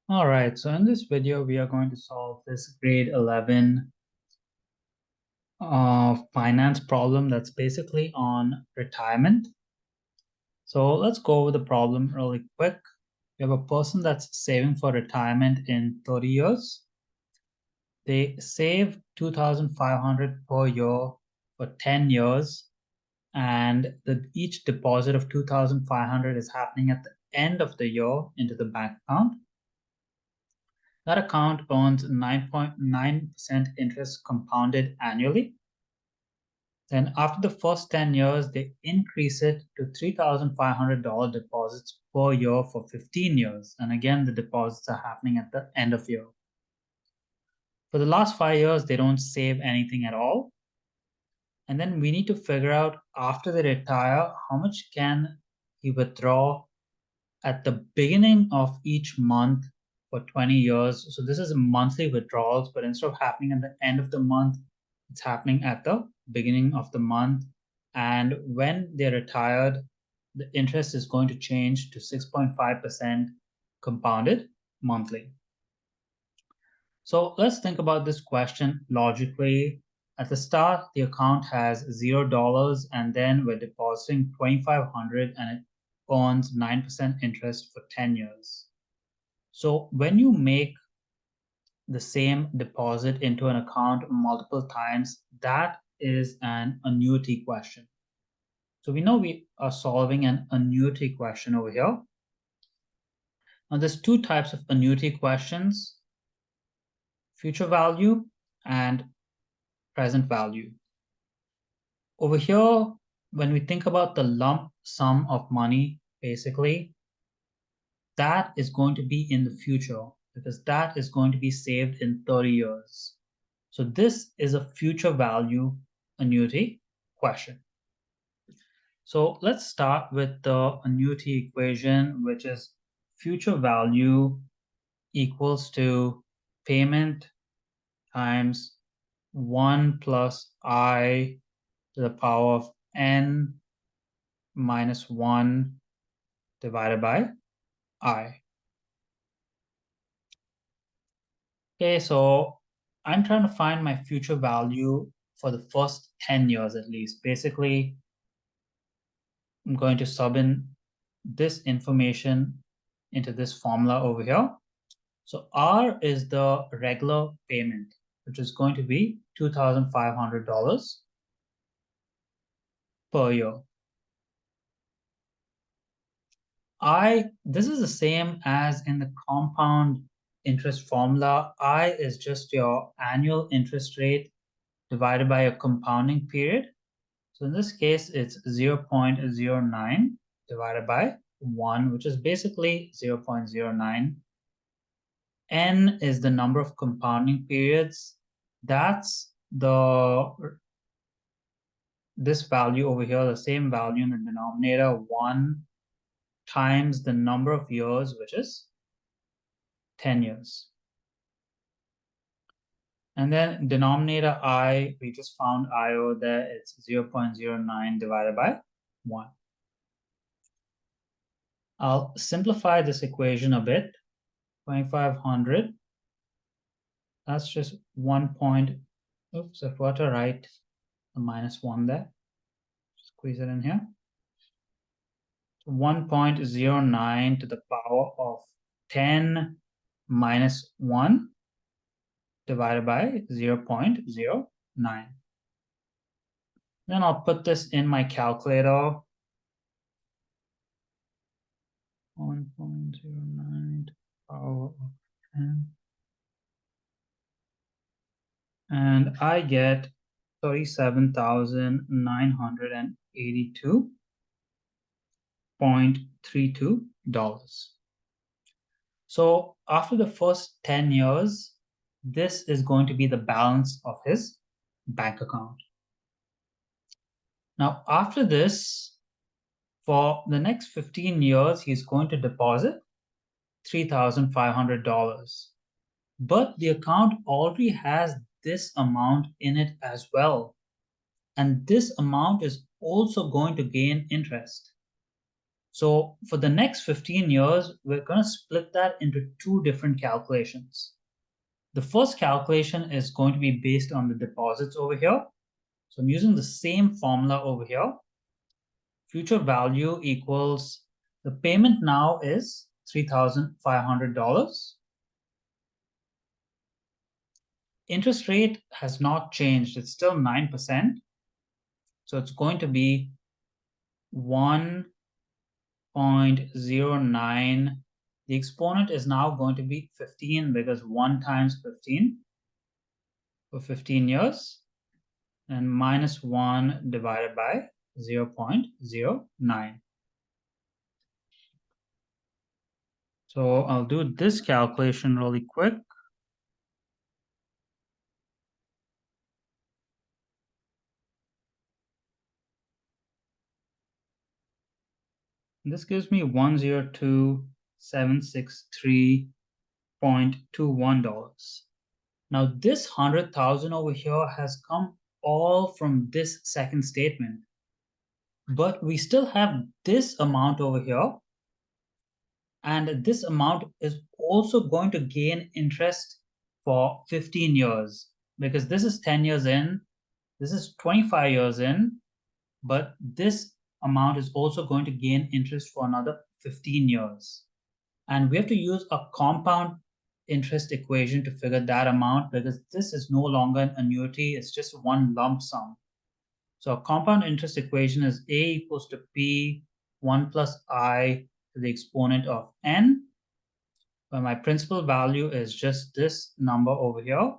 All right, so in this video, we are going to solve this grade 11 finance problem that's basically on retirement. So let's go over the problem really quick. We have a person that's saving for retirement in 30 years. They save 2,500 per year for 10 years, and each deposit of 2,500 is happening at the end of the year into the bank account. That account earns 9.9% interest compounded annually. Then after the first 10 years, they increase it to $3,500 deposits per year for 15 years. And again, the deposits are happening at the end of year. For the last 5 years, they don't save anything at all. And then we need to figure out after they retire, how much can he withdraw at the beginning of each month for 20 years. So this is monthly withdrawals, but instead of happening at the end of the month, it's happening at the beginning of the month. And when they're retired, the interest is going to change to 6.5% compounded monthly. So let's think about this question logically. At the start, the account has $0, and then we're depositing 2,500 and it earns 9% interest for 10 years. So when you make the same deposit into an account multiple times, that is an annuity question. So we know we are solving an annuity question over here. Now there's two types of annuity questions: future value and present value. Over here, when we think about the lump sum of money, basically, that is going to be in the future because that is going to be saved in 30 years. So this is a future value annuity question. So let's start with the annuity equation, which is future value equals to payment times 1 plus I to the power of n minus 1 divided by I. Okay, so I'm trying to find my future value for the first 10 years at least. Basically, I'm going to sub in this information into this formula over here. So R is the regular payment, which is going to be $2,500 per year. This is the same as in the compound interest formula. I is just your annual interest rate divided by a compounding period. So in this case, it's 0.09 divided by 1, which is basically 0.09. N is the number of compounding periods. That's this value over here, the same value in the denominator, 1 times the number of years, which is 10 years. And then denominator I, we just found I over there, it's 0.09 divided by 1. I'll simplify this equation a bit. 2,500, that's just 1 point, oops, I forgot to write the minus 1 there. Squeeze it in here. 1.09 to the power of 10 minus 1 divided by 0.09. Then I'll put this in my calculator. 1.09 to the power of 10. And I get $37,982.32. So after the first 10 years, this is going to be the balance of his bank account. Now, after this, for the next 15 years, he's going to deposit $3,500. But the account already has this amount in it as well. And this amount is also going to gain interest. So for the next 15 years, we're going to split that into two different calculations. The first calculation is going to be based on the deposits over here. So I'm using the same formula over here. Future value equals, the payment now is $3,500. Interest rate has not changed. It's still 9%. So it's going to be 1.09. The exponent is now going to be 15 because 1 times 15 for 15 years, and minus 1 divided by 0.09. So I'll do this calculation really quick. This gives me $102,763.21. Now this 100,000 over here has come all from this second statement, but we still have this amount over here, and this amount is also going to gain interest for 15 years, because this is 10 years in, this is 25 years in, but this amount is also going to gain interest for another 15 years. And we have to use a compound interest equation to figure that amount, because this is no longer an annuity, it's just one lump sum. So a compound interest equation is A equals to P 1 plus I to the exponent of N, where my principal value is just this number over here.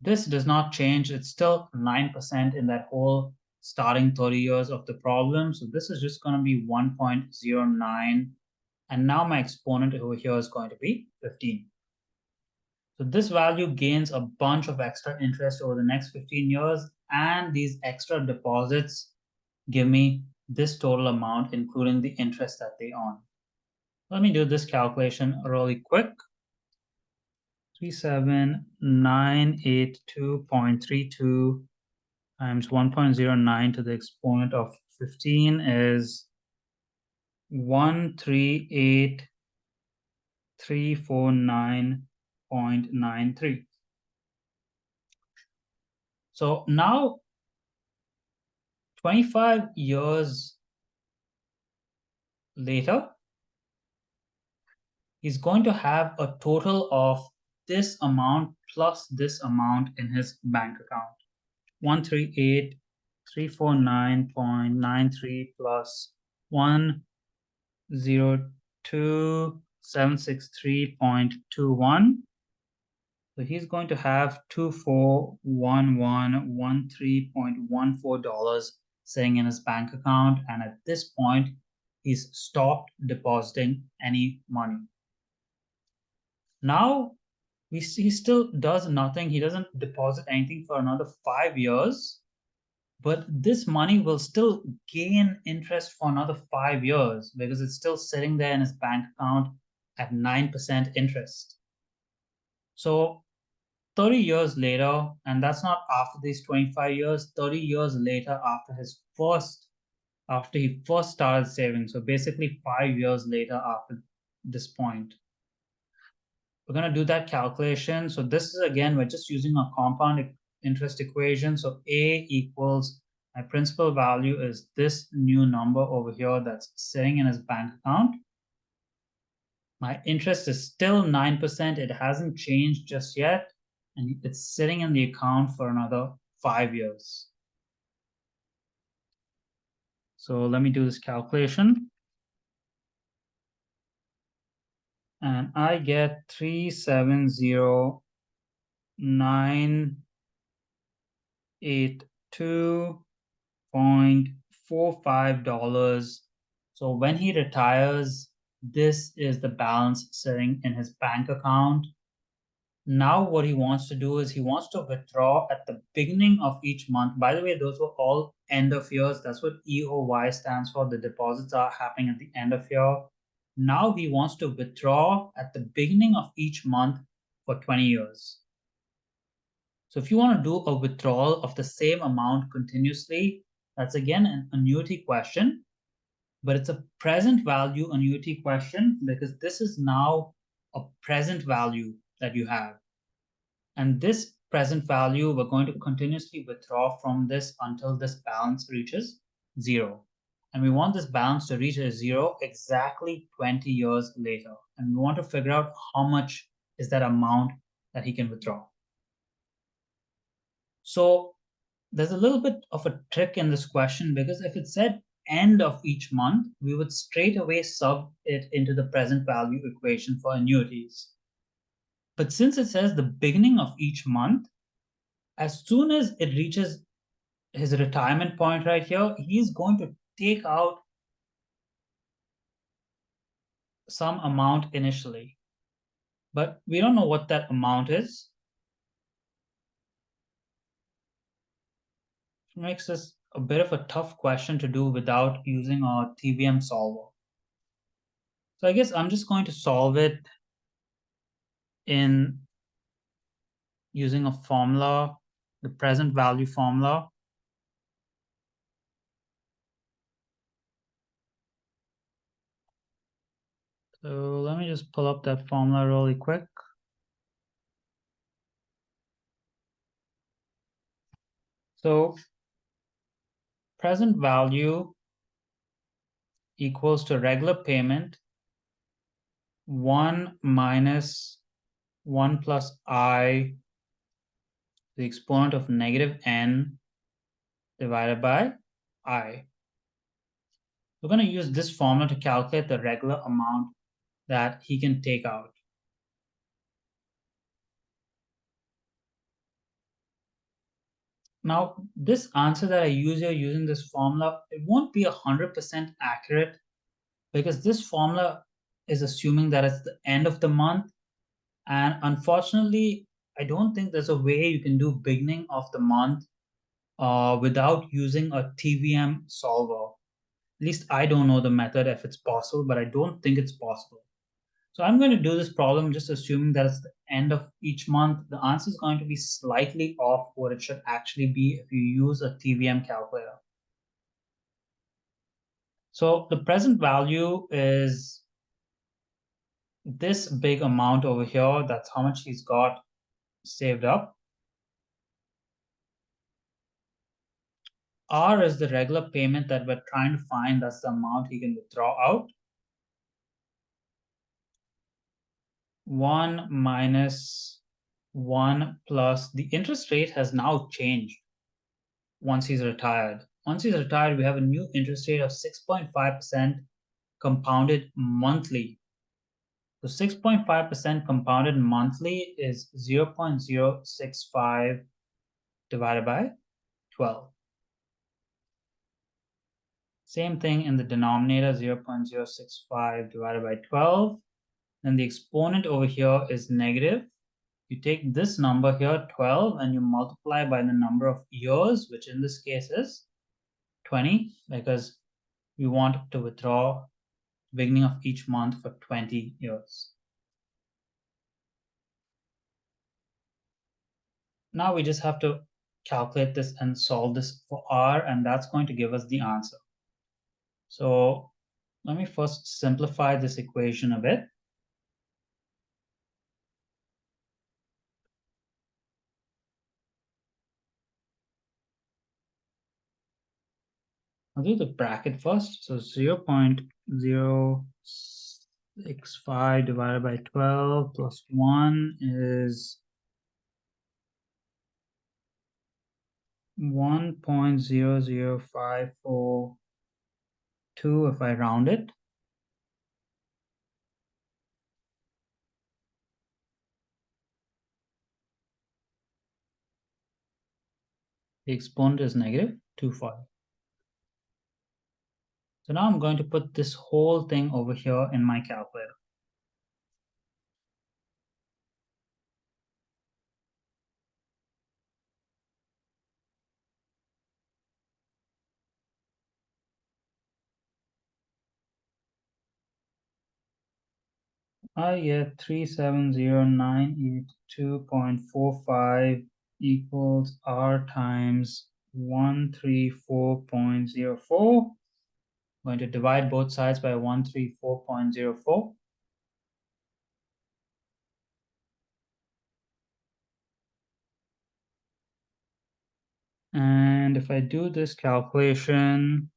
This does not change. It's still 9% in that whole starting 30 years of the problem. So this is just going to be 1.09. And now my exponent over here is going to be 15. So this value gains a bunch of extra interest over the next 15 years. And these extra deposits give me this total amount, including the interest that they earn. Let me do this calculation really quick. 37982.32 times 1.09 to the exponent of 15 is 138,349.93. So now 25 years later, he's going to have a total of this amount plus this amount in his bank account. 138,349.93 plus 102,763.21. So he's going to have $24,1113.14 sitting in his bank account, and at this point, he's stopped depositing any money. Now, he still does nothing. He doesn't deposit anything for another 5 years, but this money will still gain interest for another 5 years because it's still sitting there in his bank account at 9% interest. So 30 years later, and that's not after these 25 years, 30 years later after he first started saving, so basically 5 years later after this point, we're going to do that calculation. So this is, again, we're just using a compound interest equation. So A equals, my principal value is this new number over here that's sitting in his bank account. My interest is still 9%. It hasn't changed just yet. And it's sitting in the account for another 5 years. So let me do this calculation. And I get 370,982.45. So when he retires, this is the balance sitting in his bank account. Now what he wants to do is he wants to withdraw at the beginning of each month. By the way, those were all end of years. That's what EOY stands for. The deposits are happening at the end of year. Now he wants to withdraw at the beginning of each month for 20 years. So if you want to do a withdrawal of the same amount continuously, That's again an annuity question, but it's a present value annuity question because this is now a present value that you have. And this present value, we're going to continuously withdraw from this until this balance reaches 0. And we want this balance to reach a 0 exactly 20 years later. And we want to figure out how much is that amount that he can withdraw. So there's a little bit of a trick in this question, because if it said end of each month, we would straight away sub it into the present value equation for annuities. But since it says the beginning of each month, as soon as it reaches his retirement point right here, he's going to take out some amount initially. But we don't know what that amount is. It makes this a bit of a tough question to do without using our TVM solver. So I guess I'm just going to solve it in using a formula, the present value formula. So let me just pull up that formula really quick. So present value equals to regular payment 1 minus 1 plus I, the exponent of negative n divided by I. We're going to use this formula to calculate the regular amount that he can take out. Now, this answer that I use here using this formula, it won't be 100% accurate, because this formula is assuming that it's the end of the month. And unfortunately, I don't think there's a way you can do beginning of the month without using a TVM solver. At least I don't know the method if it's possible, but I don't think it's possible. So I'm going to do this problem just assuming that it's the end of each month. The answer is going to be slightly off what it should actually be if you use a TVM calculator. So the present value is this big amount over here. That's how much he's got saved up. R is the regular payment that we're trying to find. That's the amount he can withdraw out. 1 minus 1 plus the interest rate has now changed once he's retired. Once he's retired, we have a new interest rate of 6.5% compounded monthly. So 6.5% compounded monthly is 0.065 divided by 12. Same thing in the denominator, 0.065 divided by 12. And the exponent over here is negative. You take this number here, 12, and you multiply by the number of years, which in this case is 20, because we want to withdraw beginning of each month for 20 years. Now we just have to calculate this and solve this for R, and that's going to give us the answer. So let me first simplify this equation a bit. I'll do the bracket first. So 0.065 divided by 12 plus 1 is 1.00542 if I round it. The exponent is negative 25. So now I'm going to put this whole thing over here in my calculator. I get 370,982.45 equals R times 134.04. I'm going to divide both sides by 134.04. And if I do this calculation,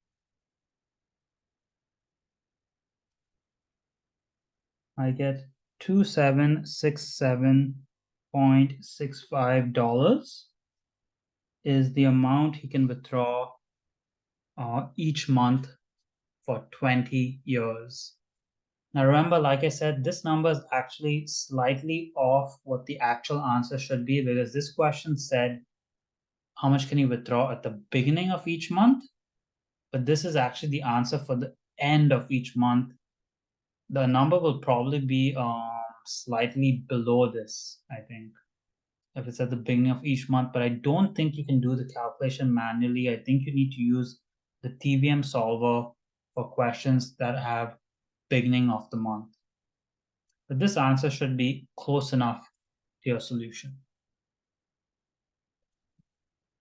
I get $2,767.65 is the amount he can withdraw each month for 20 years. Now remember, like I said, this number is actually slightly off what the actual answer should be, because this question said how much can you withdraw at the beginning of each month, but this is actually the answer for the end of each month. The number will probably be slightly below this, I think, if it's at the beginning of each month, but I don't think you can do the calculation manually. I think you need to use the TVM solver for questions that have beginning of the month. But this answer should be close enough to your solution.